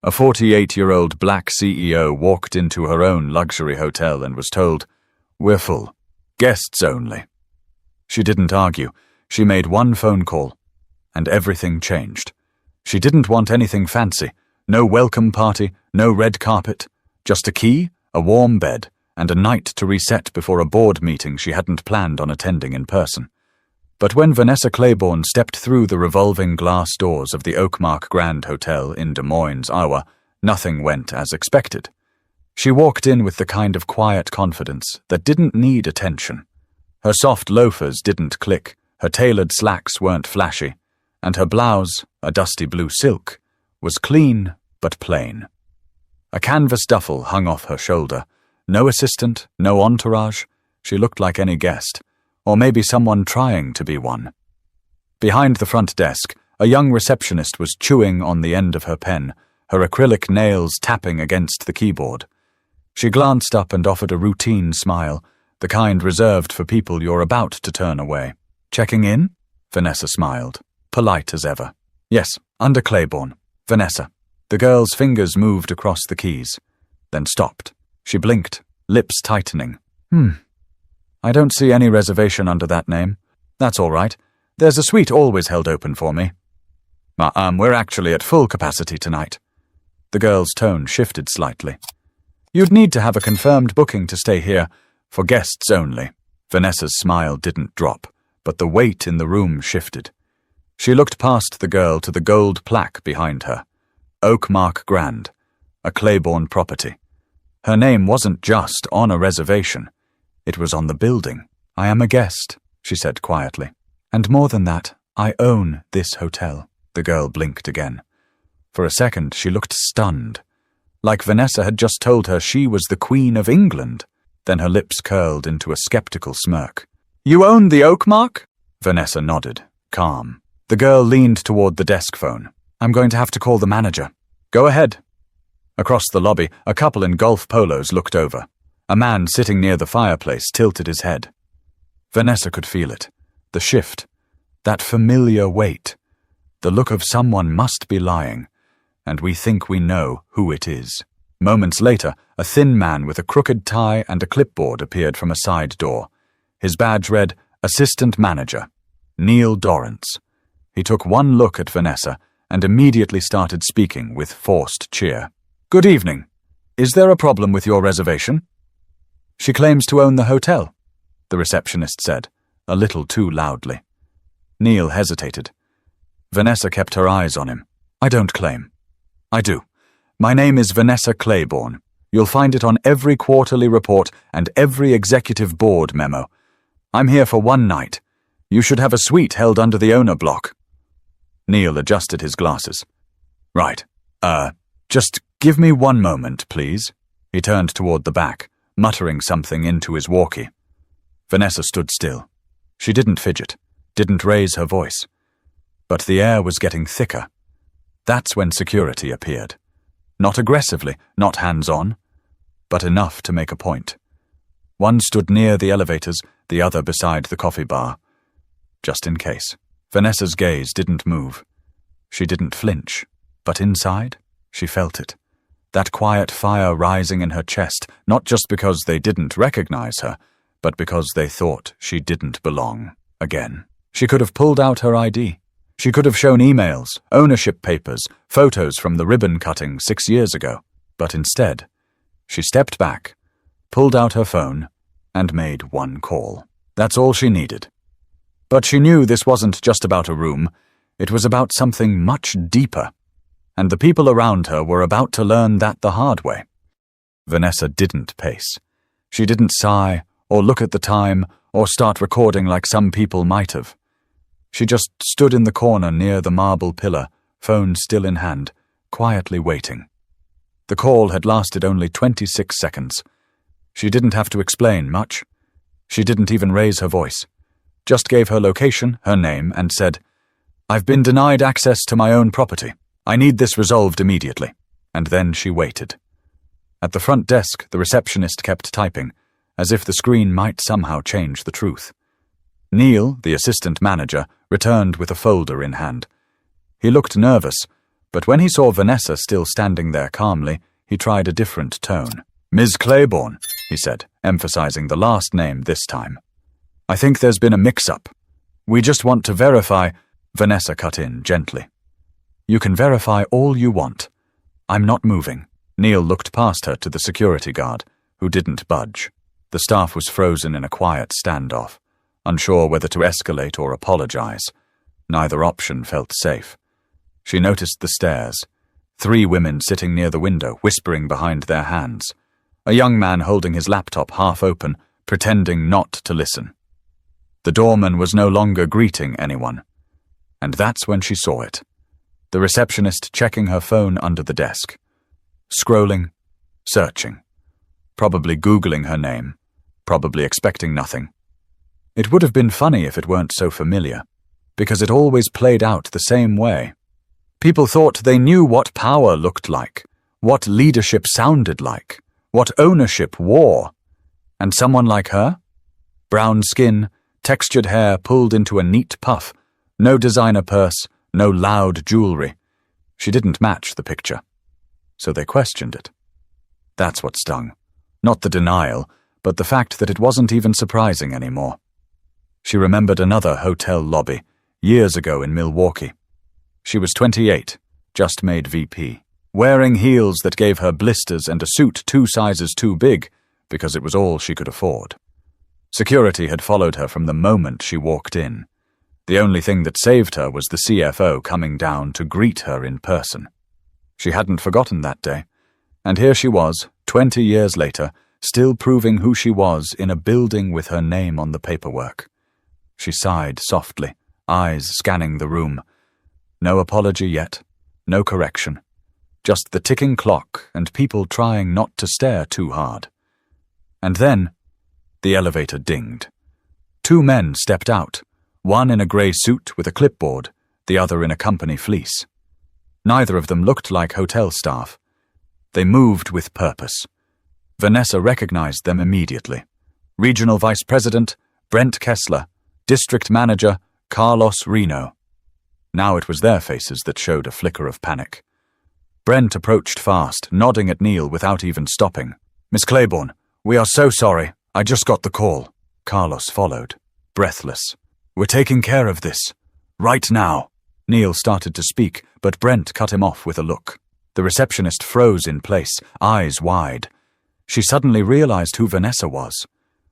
A 48-year-old black CEO walked into her own luxury hotel and was told, "We're full. Guests only." She didn't argue. She made one phone call, and everything changed. She didn't want anything fancy. No welcome party, no red carpet. Just a key, a warm bed, and a night to reset before a board meeting she hadn't planned on attending in person. But when Vanessa Claiborne stepped through the revolving glass doors of the Oakmark Grand Hotel in Des Moines, Iowa, nothing went as expected. She walked in with the kind of quiet confidence that didn't need attention. Her soft loafers didn't click, her tailored slacks weren't flashy, and her blouse, a dusty blue silk, was clean but plain. A canvas duffel hung off her shoulder. No assistant, no entourage. She looked like any guest. Or maybe someone trying to be one. Behind the front desk, a young receptionist was chewing on the end of her pen, her acrylic nails tapping against the keyboard. She glanced up and offered a routine smile, the kind reserved for people you're about to turn away. "Checking in?" Vanessa smiled, polite as ever. "Yes, under Claiborne. Vanessa." The girl's fingers moved across the keys, then stopped. She blinked, lips tightening. I don't see any reservation under that name. That's all right. There's a suite always held open for me." We're actually at full capacity tonight." The girl's tone shifted slightly. "You'd need to have a confirmed booking to stay here, for guests only." Vanessa's smile didn't drop, but the weight in the room shifted. She looked past the girl to the gold plaque behind her. Oakmark Grand, a Claiborne property. Her name wasn't just on a reservation. It was on the building. "I am a guest," she said quietly. "And more than that, I own this hotel." The girl blinked again. For a second, she looked stunned, like Vanessa had just told her she was the Queen of England. Then her lips curled into a skeptical smirk. "You own the Oakmark?" Vanessa nodded, calm. The girl leaned toward the desk phone. "I'm going to have to call the manager." "Go ahead." Across the lobby, a couple in golf polos looked over. A man sitting near the fireplace tilted his head. Vanessa could feel it. The shift. That familiar weight. The look of someone must be lying, and we think we know who it is. Moments later, a thin man with a crooked tie and a clipboard appeared from a side door. His badge read, "Assistant Manager, Neil Dorrance." He took one look at Vanessa and immediately started speaking with forced cheer. "Good evening. Is there a problem with your reservation?" "She claims to own the hotel," the receptionist said, a little too loudly. Neil hesitated. Vanessa kept her eyes on him. "I don't claim." "I do. My name is Vanessa Claiborne. You'll find it on every quarterly report and every executive board memo. I'm here for one night. You should have a suite held under the owner block." Neil adjusted his glasses. "Right. Just give me one moment, please." He turned toward the back, muttering something into his walkie. Vanessa stood still. She didn't fidget, didn't raise her voice. But the air was getting thicker. That's when security appeared. Not aggressively, not hands-on, but enough to make a point. One stood near the elevators, the other beside the coffee bar. Just in case. Vanessa's gaze didn't move. She didn't flinch, but inside, she felt it. That quiet fire rising in her chest, not just because they didn't recognize her, but because they thought she didn't belong again. She could have pulled out her ID. She could have shown emails, ownership papers, photos from the ribbon cutting 6 years ago. But instead, she stepped back, pulled out her phone, and made one call. That's all she needed. But she knew this wasn't just about a room. It was about something much deeper. And the people around her were about to learn that the hard way. Vanessa didn't pace. She didn't sigh, or look at the time, or start recording like some people might have. She just stood in the corner near the marble pillar, phone still in hand, quietly waiting. The call had lasted only 26 seconds. She didn't have to explain much. She didn't even raise her voice. Just gave her location, her name, and said, "I've been denied access to my own property. I need this resolved immediately." And then she waited. At the front desk, the receptionist kept typing, as if the screen might somehow change the truth. Neil, the assistant manager, returned with a folder in hand. He looked nervous, But when he saw Vanessa still standing there calmly, he tried a different tone. "Ms. Claiborne," he said, emphasizing the last name this time. "I think there's been a mix-up. We just want to verify—" Vanessa cut in gently. "You can verify all you want. I'm not moving." Neil looked past her to the security guard, who didn't budge. The staff was frozen in a quiet standoff, unsure whether to escalate or apologize. Neither option felt safe. She noticed the stairs. 3 women sitting near the window, whispering behind their hands. A young man holding his laptop half open, pretending not to listen. The doorman was no longer greeting anyone. And that's when she saw it. The receptionist checking her phone under the desk. Scrolling, searching. Probably Googling her name. Probably expecting nothing. It would have been funny if it weren't so familiar, because it always played out the same way. People thought they knew what power looked like, what leadership sounded like, what ownership wore. And someone like her? Brown skin, textured hair pulled into a neat puff, no designer purse, no loud jewelry. She didn't match the picture. So they questioned it. That's what stung. Not the denial, but the fact that it wasn't even surprising anymore. She remembered another hotel lobby, years ago in Milwaukee. She was 28, just made VP, wearing heels that gave her blisters and a suit 2 sizes too big, because it was all she could afford. Security had followed her from the moment she walked in. The only thing that saved her was the CFO coming down to greet her in person. She hadn't forgotten that day, and here she was, 20 years later, still proving who she was in a building with her name on the paperwork. She sighed softly, eyes scanning the room. No apology yet, no correction. Just the ticking clock and people trying not to stare too hard. And then, the elevator dinged. 2 men stepped out, one in a grey suit with a clipboard, the other in a company fleece. Neither of them looked like hotel staff. They moved with purpose. Vanessa recognized them immediately. Regional Vice President, Brent Kessler. District Manager, Carlos Reno. Now it was their faces that showed a flicker of panic. Brent approached fast, nodding at Neil without even stopping. "Miss Claiborne, we are so sorry. I just got the call." Carlos followed, breathless. "We're taking care of this. Right now." Neil started to speak, but Brent cut him off with a look. The receptionist froze in place, eyes wide. She suddenly realized who Vanessa was.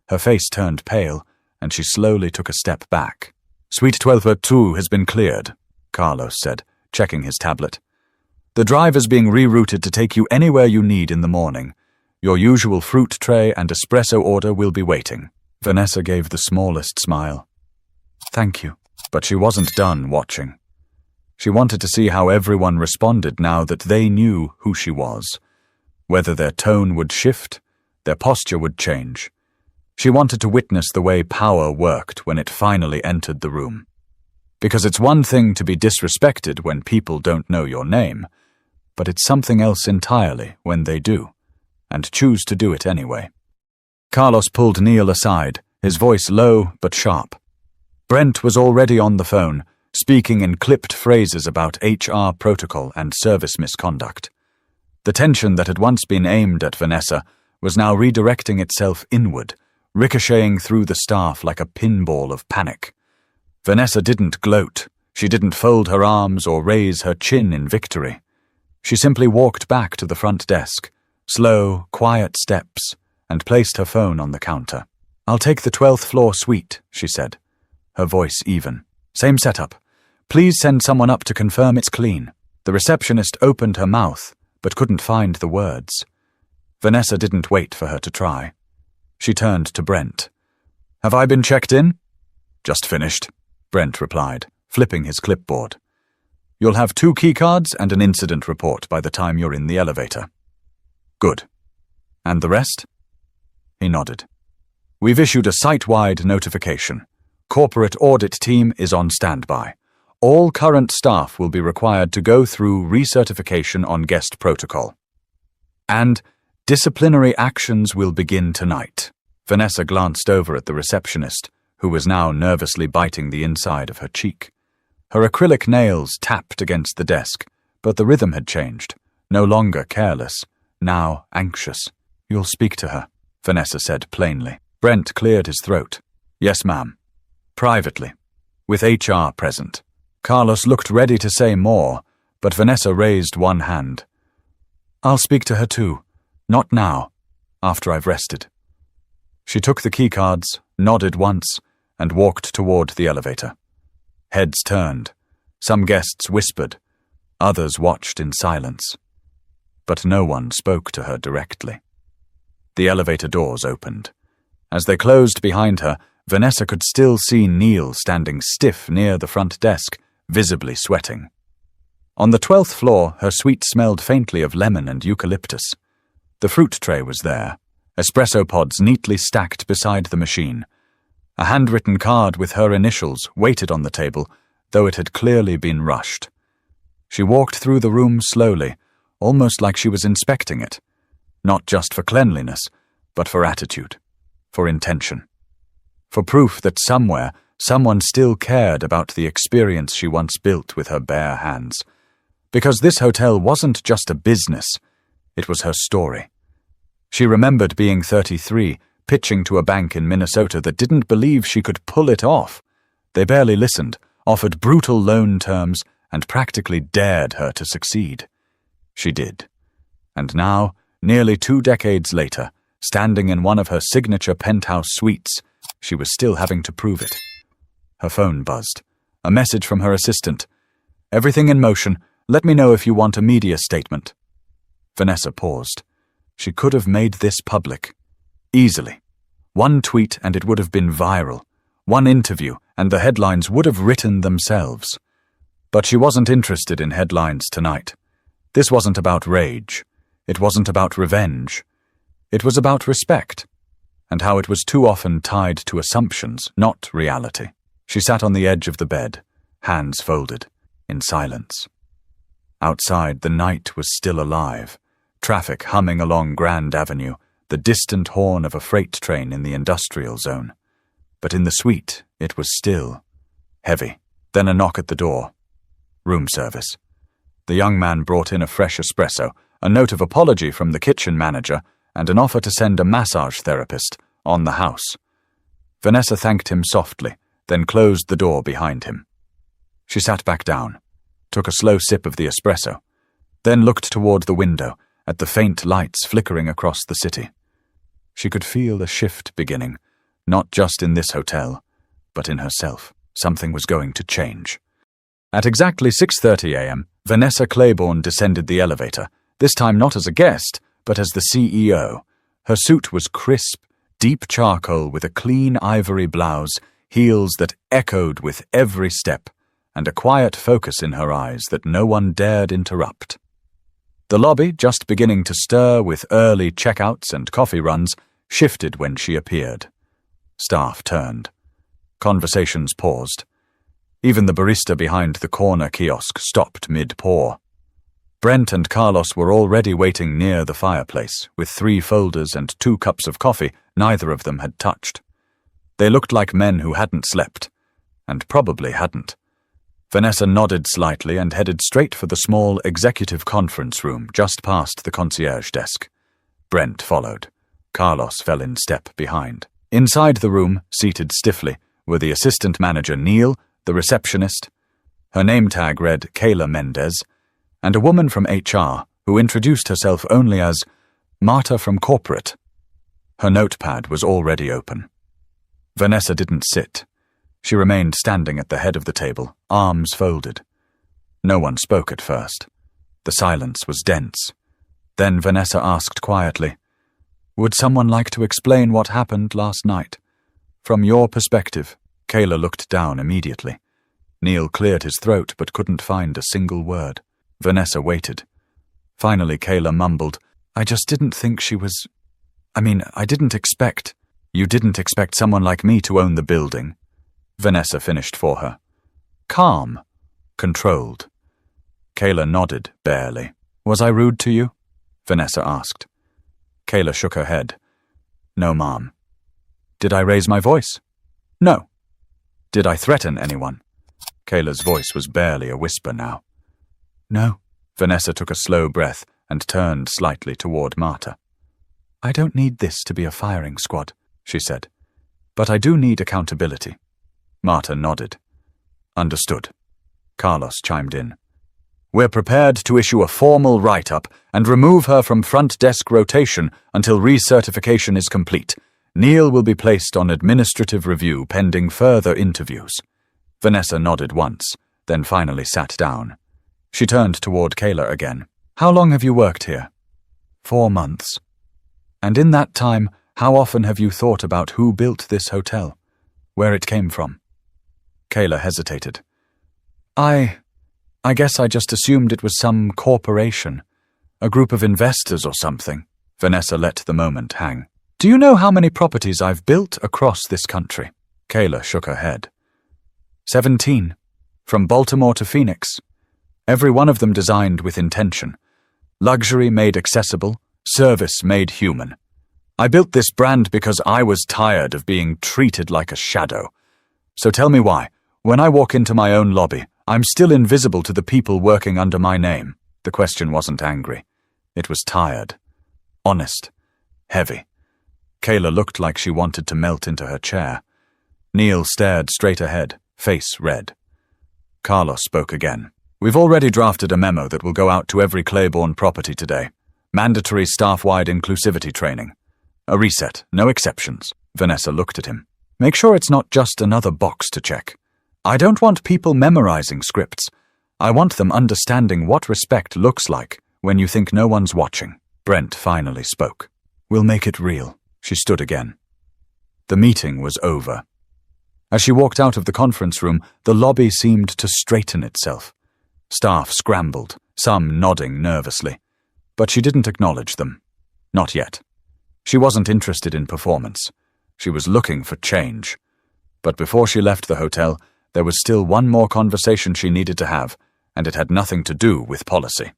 Her face turned pale, and she slowly took a step back. "Suite 1202 has been cleared," Carlos said, checking his tablet. "The drive is being rerouted to take you anywhere you need in the morning. Your usual fruit tray and espresso order will be waiting." Vanessa gave the smallest smile. "Thank you." But she wasn't done watching. She wanted to see how everyone responded now that they knew who she was. Whether their tone would shift, their posture would change. She wanted to witness the way power worked when it finally entered the room. Because it's one thing to be disrespected when people don't know your name, but it's something else entirely when they do, and choose to do it anyway. Carlos pulled Neil aside, his voice low but sharp. Brent was already on the phone, speaking in clipped phrases about HR protocol and service misconduct. The tension that had once been aimed at Vanessa was now redirecting itself inward, ricocheting through the staff like a pinball of panic. Vanessa didn't gloat. She didn't fold her arms or raise her chin in victory. She simply walked back to the front desk, slow, quiet steps, and placed her phone on the counter. "I'll take the 12th floor suite," she said, her voice even. "Same setup. Please send someone up to confirm it's clean." The receptionist opened her mouth, but couldn't find the words. Vanessa didn't wait for her to try. She turned to Brent. "Have I been checked in?" "Just finished," Brent replied, flipping his clipboard. "You'll have 2 keycards and an incident report by the time you're in the elevator." "Good. And the rest?" He nodded. "We've issued a site-wide notification. Corporate audit team is on standby. All current staff will be required to go through recertification on guest protocol. And disciplinary actions will begin tonight." Vanessa glanced over at the receptionist, who was now nervously biting the inside of her cheek. Her acrylic nails tapped against the desk, but the rhythm had changed. No longer careless, now anxious. "You'll speak to her," Vanessa said plainly. Brent cleared his throat. "Yes, ma'am." Privately, with HR present. Carlos looked ready to say more, but Vanessa raised one hand. "I'll speak to her too. Not now. After I've rested." She took the keycards, nodded once, and walked toward the elevator. Heads turned. Some guests whispered. Others watched in silence. But no one spoke to her directly. The elevator doors opened. As they closed behind her, Vanessa could still see Neil standing stiff near the front desk, visibly sweating. On the 12th floor, her suite smelled faintly of lemon and eucalyptus. The fruit tray was there, espresso pods neatly stacked beside the machine. A handwritten card with her initials waited on the table, though it had clearly been rushed. She walked through the room slowly, almost like she was inspecting it, not just for cleanliness, but for attitude, for intention, for proof that somewhere someone still cared about the experience she once built with her bare hands. Because this hotel wasn't just a business, it was her story. She remembered being 33, pitching to a bank in Minnesota that didn't believe she could pull it off. They barely listened, offered brutal loan terms, and practically dared her to succeed. She did. And now, nearly 2 decades later, standing in one of her signature penthouse suites, she was still having to prove it. Her phone buzzed. A message from her assistant. "Everything in motion. Let me know if you want a media statement." Vanessa paused. She could have made this public. Easily. One tweet and it would have been viral. One interview and the headlines would have written themselves. But she wasn't interested in headlines tonight. This wasn't about rage. It wasn't about revenge. It was about respect, and how it was too often tied to assumptions, not reality. She sat on the edge of the bed, hands folded, in silence. Outside, the night was still alive, traffic humming along Grand Avenue, the distant horn of a freight train in the industrial zone. But in the suite, it was still, heavy. Then a knock at the door. Room service. The young man brought in a fresh espresso, a note of apology from the kitchen manager, and an offer to send a massage therapist on the house. Vanessa thanked him softly, then closed the door behind him. She sat back down, took a slow sip of the espresso, then looked toward the window at the faint lights flickering across the city. She could feel a shift beginning, not just in this hotel, but in herself. Something was going to change. At exactly 6:30 a.m., Vanessa Claiborne descended the elevator, this time not as a guest, but as the CEO. Her suit was crisp, deep charcoal with a clean ivory blouse, heels that echoed with every step, and a quiet focus in her eyes that no one dared interrupt. The lobby, just beginning to stir with early checkouts and coffee runs, shifted when she appeared. Staff turned. Conversations paused. Even the barista behind the corner kiosk stopped mid-pour. Brent and Carlos were already waiting near the fireplace, with 3 folders and 2 cups of coffee neither of them had touched. They looked like men who hadn't slept, and probably hadn't. Vanessa nodded slightly and headed straight for the small executive conference room just past the concierge desk. Brent followed. Carlos fell in step behind. Inside the room, seated stiffly, were the assistant manager Neil, the receptionist. Her name tag read Kayla Mendez, and a woman from HR who introduced herself only as Marta from corporate. Her notepad was already open. Vanessa didn't sit. She remained standing at the head of the table, arms folded. No one spoke at first. The silence was dense. Then Vanessa asked quietly, "Would someone like to explain what happened last night? From your perspective." Kayla looked down immediately. Neil cleared his throat but couldn't find a single word. Vanessa waited. Finally, Kayla mumbled, "I just didn't think she was... I didn't expect... You didn't expect someone like me to own the building." Vanessa finished for her. Calm. Controlled. Kayla nodded, barely. "Was I rude to you?" Vanessa asked. Kayla shook her head. "No, ma'am." "Did I raise my voice?" "No." "Did I threaten anyone?" Kayla's voice was barely a whisper now. "No," Vanessa took a slow breath and turned slightly toward Marta. I don't need this to be a firing squad, she said, but I do need accountability. Marta nodded. Understood. Carlos chimed in. We're prepared to issue a formal write-up and remove her from front desk rotation until recertification is complete. Neil will be placed on administrative review pending further interviews. Vanessa nodded once, then finally sat down. She turned toward Kayla again. How long have you worked here? 4 months. And in that time, how often have you thought about who built this hotel? Where it came from? Kayla hesitated. I guess I just assumed it was some corporation, a group of investors or something. Vanessa let the moment hang. Do you know how many properties I've built across this country? Kayla shook her head. 17, from Baltimore to Phoenix. Every one of them designed with intention. Luxury made accessible, service made human. I built this brand because I was tired of being treated like a shadow. So tell me why, when I walk into my own lobby, I'm still invisible to the people working under my name. The question wasn't angry. It was tired. Honest. Heavy. Kayla looked like she wanted to melt into her chair. Neil stared straight ahead, face red. Carlos spoke again. We've already drafted a memo that will go out to every Claiborne property today. Mandatory staff-wide inclusivity training. A reset, no exceptions. Vanessa looked at him. Make sure it's not just another box to check. I don't want people memorizing scripts. I want them understanding what respect looks like when you think no one's watching. Brent finally spoke. We'll make it real. She stood again. The meeting was over. As she walked out of the conference room, the lobby seemed to straighten itself. Staff scrambled, some nodding nervously. But she didn't acknowledge them. Not yet. She wasn't interested in performance. She was looking for change. But before she left the hotel, there was still one more conversation she needed to have, and it had nothing to do with policy.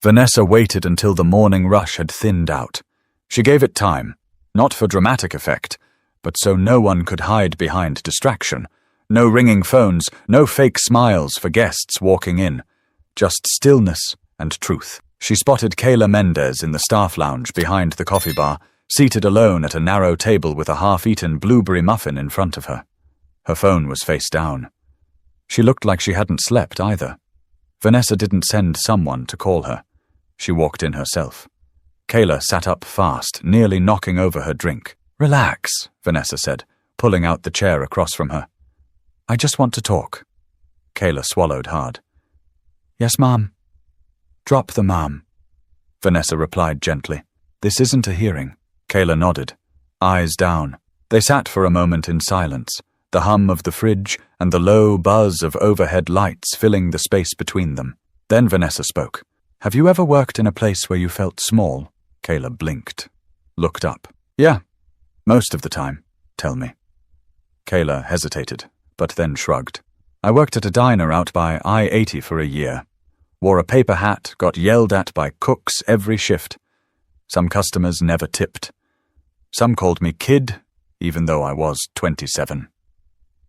Vanessa waited until the morning rush had thinned out. She gave it time, not for dramatic effect, but so no one could hide behind distraction. No ringing phones, no fake smiles for guests walking in. Just stillness and truth. She spotted Kayla Mendez in the staff lounge behind the coffee bar, seated alone at a narrow table with a half-eaten blueberry muffin in front of her. Her phone was face down. She looked like she hadn't slept either. Vanessa didn't send someone to call her. She walked in herself. Kayla sat up fast, nearly knocking over her drink. Relax, Vanessa said, pulling out the chair across from her. I just want to talk. Kayla swallowed hard. Yes, Mom. Drop the mom. Vanessa replied gently. This isn't a hearing. Kayla nodded, eyes down. They sat for a moment in silence, the hum of the fridge and the low buzz of overhead lights filling the space between them. Then Vanessa spoke. Have you ever worked in a place where you felt small? Kayla blinked, looked up. Yeah, most of the time. Tell me. Kayla hesitated, but then shrugged. I worked at a diner out by I-80 for a year. Wore a paper hat, got yelled at by cooks every shift. Some customers never tipped. Some called me kid, even though I was 27.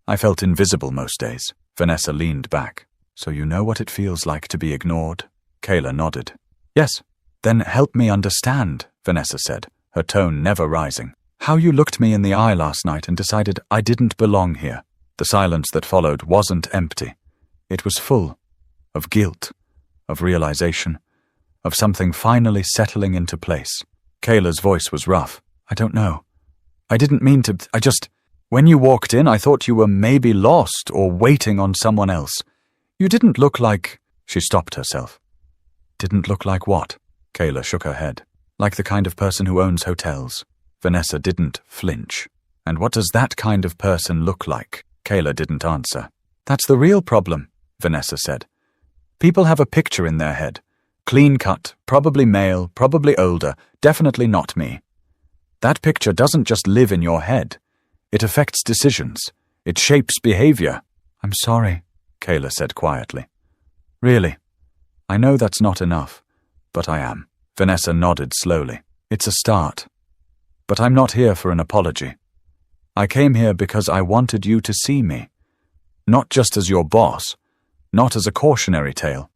I felt invisible most days. Vanessa leaned back. So you know what it feels like to be ignored? Kayla nodded. Yes. Then help me understand, Vanessa said, her tone never rising. How you looked me in the eye last night and decided I didn't belong here. The silence that followed wasn't empty. It was full of guilt, of realization, of something finally settling into place. Kayla's voice was rough. I don't know. I didn't mean to. When you walked in, I thought you were maybe lost or waiting on someone else. You didn't look like... She stopped herself. Didn't look like what? Kayla shook her head. Like the kind of person who owns hotels. Vanessa didn't flinch. And what does that kind of person look like? Kayla didn't answer. That's the real problem, Vanessa said. People have a picture in their head. Clean-cut, probably male, probably older, definitely not me. That picture doesn't just live in your head. It affects decisions. It shapes behavior. I'm sorry, Kayla said quietly. Really? I know that's not enough, but I am. Vanessa nodded slowly. It's a start. But I'm not here for an apology. I came here because I wanted you to see me. Not just as your boss, not as a cautionary tale.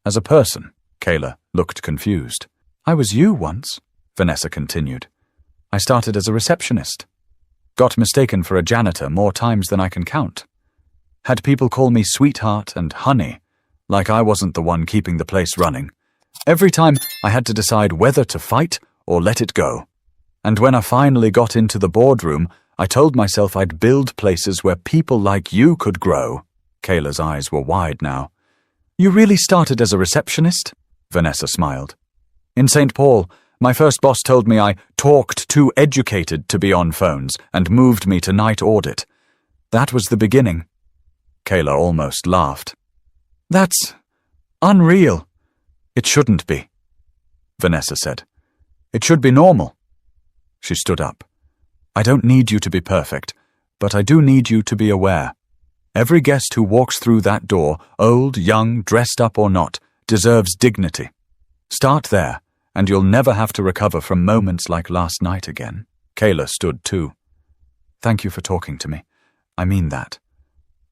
As a person. Kayla looked confused. I was you once, Vanessa continued. I started as a receptionist. Got mistaken for a janitor more times than I can count. Had people call me sweetheart and honey, like I wasn't the one keeping the place running. Every time I had to decide whether to fight or let it go. And when I finally got into the boardroom, I told myself I'd build places where people like you could grow. Kayla's eyes were wide now. You really started as a receptionist? Vanessa smiled. In St. Paul, my first boss told me I talked too educated to be on phones and moved me to night audit. That was the beginning. Kayla almost laughed. That's unreal. It shouldn't be, Vanessa said. It should be normal. She stood up. I don't need you to be perfect, but I do need you to be aware. Every guest who walks through that door, old, young, dressed up or not, deserves dignity. Start there, and you'll never have to recover from moments like last night again. Kayla stood too. Thank you for talking to me. I mean that.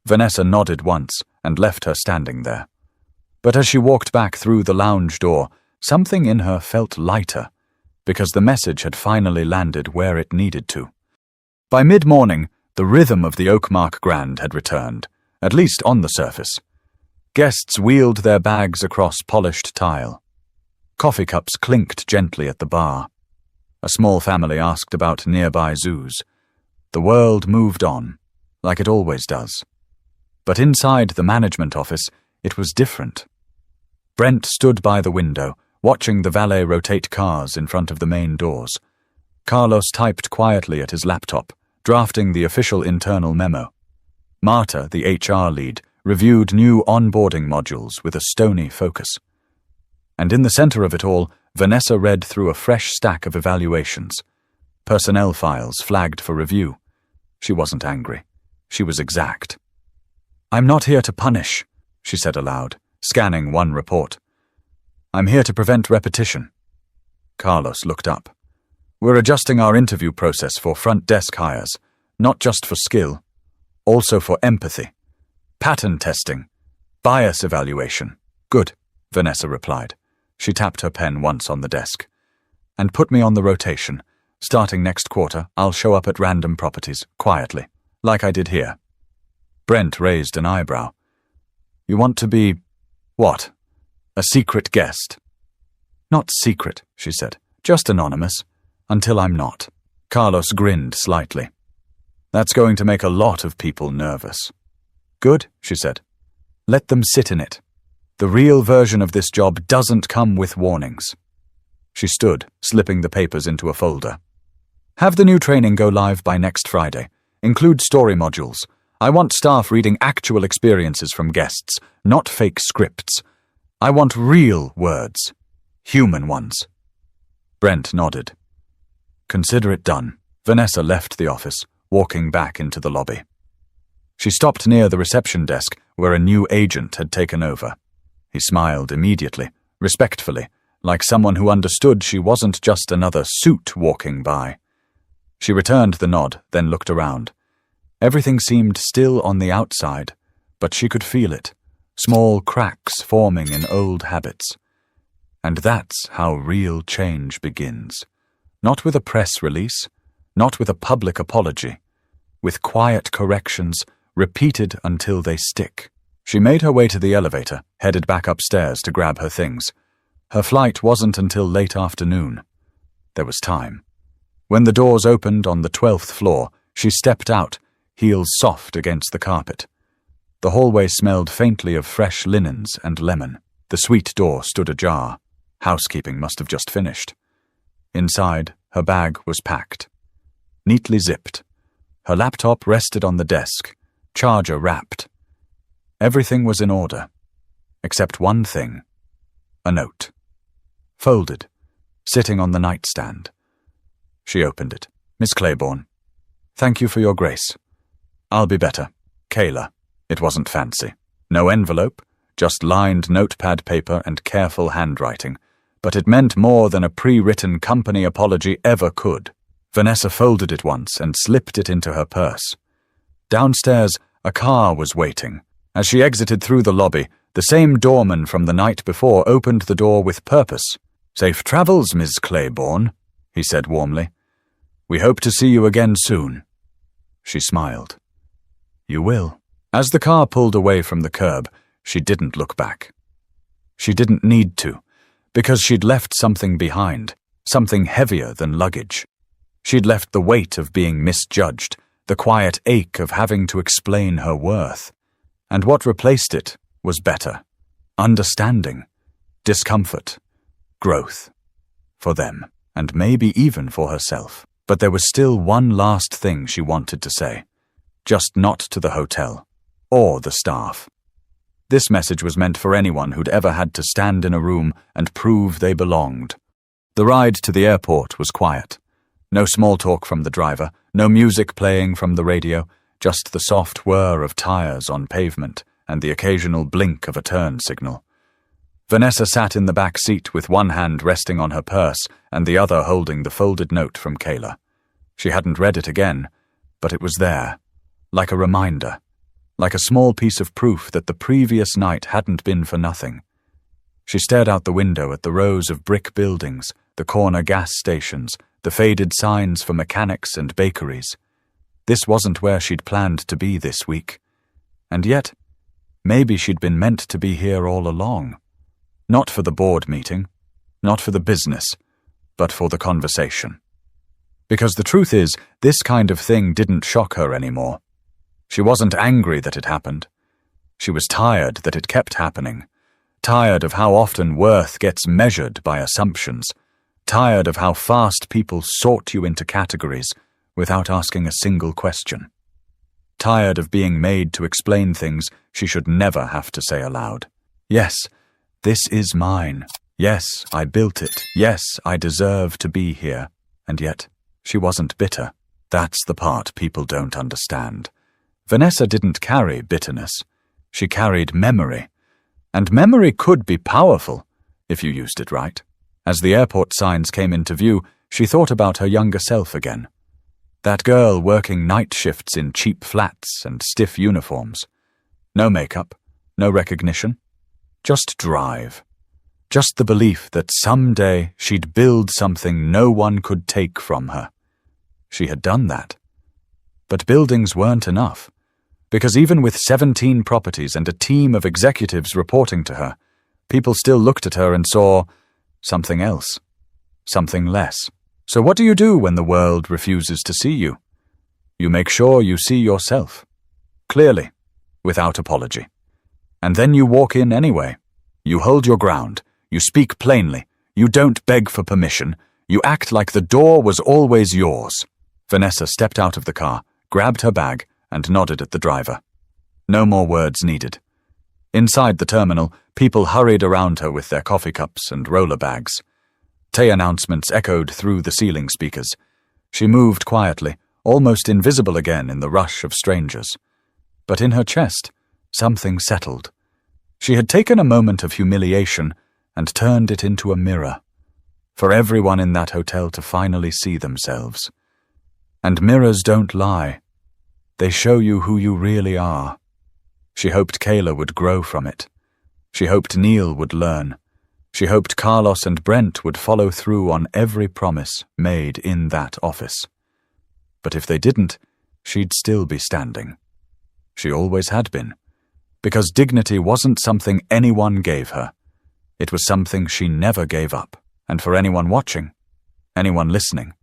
Vanessa nodded once and left her standing there. But as she walked back through the lounge door, something in her felt lighter, because the message had finally landed where it needed to. By mid-morning, the rhythm of the Oakmark Grand had returned, at least on the surface. Guests wheeled their bags across polished tile. Coffee cups clinked gently at the bar. A small family asked about nearby zoos. The world moved on, like it always does. But inside the management office, it was different. Brent stood by the window, watching the valet rotate cars in front of the main doors. Carlos typed quietly at his laptop, drafting the official internal memo. Marta, the HR lead, reviewed new onboarding modules with a stony focus. And in the center of it all, Vanessa read through a fresh stack of evaluations. Personnel files flagged for review. She wasn't angry. She was exact. I'm not here to punish, she said aloud, scanning one report. I'm here to prevent repetition. Carlos looked up. We're adjusting our interview process for front desk hires, not just for skill, also for empathy. Pattern testing. Bias evaluation. Good, Vanessa replied. She tapped her pen once on the desk. And put me on the rotation. Starting next quarter, I'll show up at random properties, quietly, like I did here. Brent raised an eyebrow. You want to be, what? A secret guest? Not secret, she said, just anonymous, until I'm not. Carlos grinned slightly. That's going to make a lot of people nervous. Good, she said. Let them sit in it. The real version of this job doesn't come with warnings. She stood, slipping the papers into a folder. Have the new training go live by next Friday. Include story modules. I want staff reading actual experiences from guests, not fake scripts. I want real words. Human ones. Brent nodded. Consider it done. Vanessa left the office, walking back into the lobby. She stopped near the reception desk where a new agent had taken over. He smiled immediately, respectfully, like someone who understood she wasn't just another suit walking by. She returned the nod, then looked around. Everything seemed still on the outside, but she could feel it, small cracks forming in old habits. And that's how real change begins. Not with a press release, not with a public apology, with quiet corrections repeated until they stick. She made her way to the elevator, headed back upstairs to grab her things. Her flight wasn't until late afternoon. There was time. When the doors opened on the 12th floor, she stepped out, heels soft against the carpet. The hallway smelled faintly of fresh linens and lemon. The suite door stood ajar. Housekeeping must have just finished. Inside, her bag was packed. Neatly zipped. Her laptop rested on the desk, charger wrapped. Everything was in order, except one thing. A note. Folded, sitting on the nightstand. She opened it. Miss Claiborne, thank you for your grace. I'll be better. Kayla. It wasn't fancy. No envelope, just lined notepad paper and careful handwriting, but it meant more than a pre-written company apology ever could. Vanessa folded it once and slipped it into her purse. Downstairs, a car was waiting. As she exited through the lobby, The same doorman from the night before opened the door with purpose. "Safe travels, Miss Claiborne," he said warmly. "We hope to see you again soon." She smiled. "You will." As the car pulled away from the curb, she didn't look back. She didn't need to, because she'd left something behind, something heavier than luggage. She'd left the weight of being misjudged, the quiet ache of having to explain her worth. And what replaced it was better. Understanding. Discomfort. Growth. For them, and maybe even for herself. But there was still one last thing she wanted to say. Just not to the hotel. Or the staff. This message was meant for anyone who'd ever had to stand in a room and prove they belonged. The ride to the airport was quiet. No small talk from the driver, no music playing from the radio, just the soft whir of tires on pavement and the occasional blink of a turn signal. Vanessa sat in the back seat with one hand resting on her purse and the other holding the folded note from Kayla. She hadn't read it again, but it was there, like a reminder, like a small piece of proof that the previous night hadn't been for nothing. She stared out the window at the rows of brick buildings, the corner gas stations, the faded signs for mechanics and bakeries. This wasn't where she'd planned to be this week. And yet, maybe she'd been meant to be here all along. Not for the board meeting, not for the business, but for the conversation. Because the truth is, this kind of thing didn't shock her anymore. She wasn't angry that it happened. She was tired that it kept happening. Tired of how often worth gets measured by assumptions. Tired of how fast people sort you into categories without asking a single question. Tired of being made to explain things she should never have to say aloud. Yes, this is mine. Yes, I built it. Yes, I deserve to be here. And yet, she wasn't bitter. That's the part people don't understand. Vanessa didn't carry bitterness. She carried memory. And memory could be powerful, if you used it right. As the airport signs came into view, she thought about her younger self again. That girl working night shifts in cheap flats and stiff uniforms. No makeup, no recognition. Just drive. Just the belief that someday she'd build something no one could take from her. She had done that. But buildings weren't enough, because even with 17 properties and a team of executives reporting to her, people still looked at her and saw something else, something less. So what do you do when the world refuses to see you? You make sure you see yourself, clearly, without apology. And then you walk in anyway. You hold your ground. You speak plainly. You don't beg for permission. You act like the door was always yours. Vanessa stepped out of the car, grabbed her bag, and nodded at the driver. No more words needed. Inside the terminal, people hurried around her with their coffee cups and roller bags. Tea announcements echoed through the ceiling speakers. She moved quietly, almost invisible again in the rush of strangers. But in her chest, something settled. She had taken a moment of humiliation and turned it into a mirror, for everyone in that hotel to finally see themselves. And mirrors don't lie. They show you who you really are. She hoped Kayla would grow from it. She hoped Neil would learn. She hoped Carlos and Brent would follow through on every promise made in that office. But if they didn't, she'd still be standing. She always had been. Because dignity wasn't something anyone gave her. It was something she never gave up. And for anyone watching, anyone listening,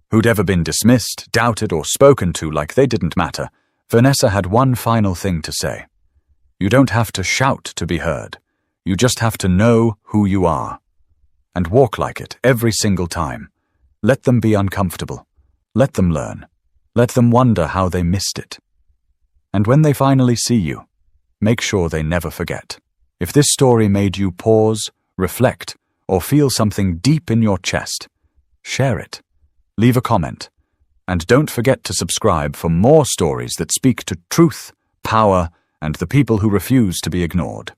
who'd ever been dismissed, doubted, or spoken to like they didn't matter, Vanessa had one final thing to say. You don't have to shout to be heard. You just have to know who you are. And walk like it every single time. Let them be uncomfortable. Let them learn. Let them wonder how they missed it. And when they finally see you, make sure they never forget. If this story made you pause, reflect, or feel something deep in your chest, share it. Leave a comment. And don't forget to subscribe for more stories that speak to truth, power, and the people who refuse to be ignored.